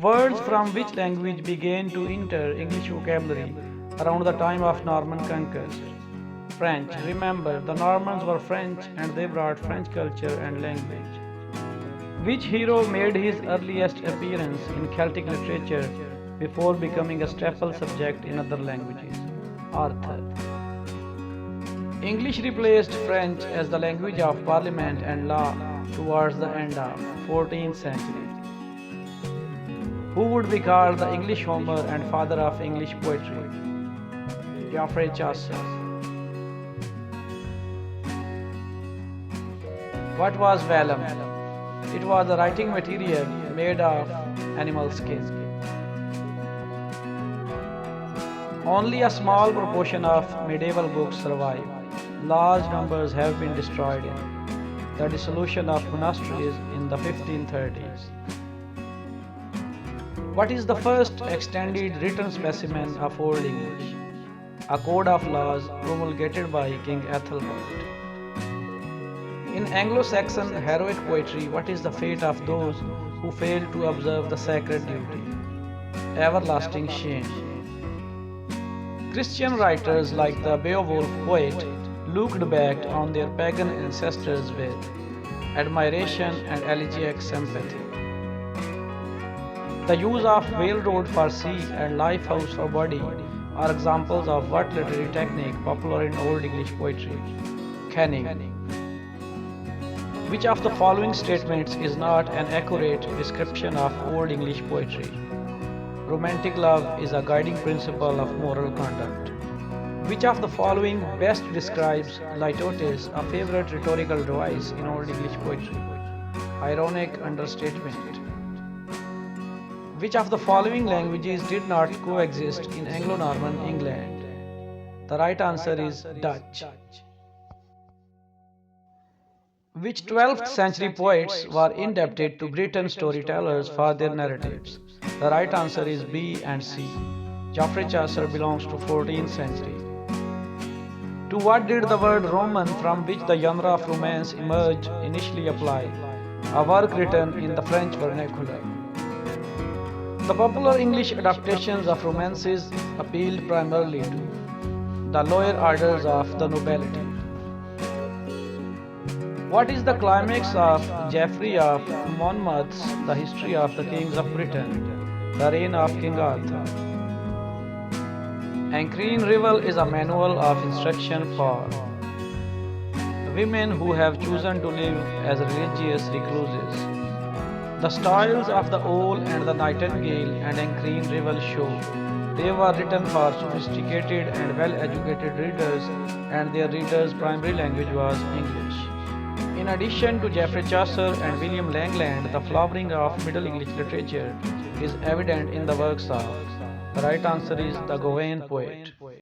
Words from which language began to enter English vocabulary around the time of Norman conquest? French. Remember, the Normans were French and they brought French culture and language. Which hero made his earliest appearance in Celtic literature before becoming a staple subject in other languages? Arthur. English replaced French as the language of parliament and law towards the end of 14th century. Who would be called the English Homer and father of English poetry? Geoffrey Chaucer. What was vellum? It was a writing material made of animal skin. Only a small proportion of medieval books survive. Large numbers have been destroyed in the dissolution of monasteries in the 1530s. What is the first extended written specimen of Old English? A code of laws promulgated by King Ethelbert. In Anglo-Saxon heroic poetry, what is the fate of those who fail to observe the sacred duty? Everlasting shame. Christian writers like the Beowulf poet looked back on their pagan ancestors with admiration and elegiac sympathy. The use of railroad for sea and lifehouse for body are examples of what literary technique popular in Old English poetry? Canning. Which of the following statements is not an accurate description of Old English poetry? Romantic love is a guiding principle of moral conduct. Which of the following best describes litotes, a favorite rhetorical device in Old English poetry? Ironic understatement. Which of the following languages did not coexist in Anglo-Norman England? The right answer is Dutch. Which 12th century poets were indebted to Breton storytellers for their narratives? The right answer is B and C. Geoffrey Chaucer belongs to 14th century. To what did the word Roman, from which the genre of romance emerged, initially apply? A work written in the French vernacular. The popular English adaptations of romances appealed primarily to the lower orders of the nobility. What is the climax of Geoffrey of Monmouth's The History of the Kings of Britain, the Reign of King Arthur? Ancrine Rival is a manual of instruction for women who have chosen to live as religious recluses. The styles of the Owl and the Nightingale and Ancrine Rival show they were written for sophisticated and well-educated readers, and their readers' primary language was English. In addition to Geoffrey Chaucer and William Langland, the flowering of Middle English literature is evident in the works of. The right answer is the Gawain poet.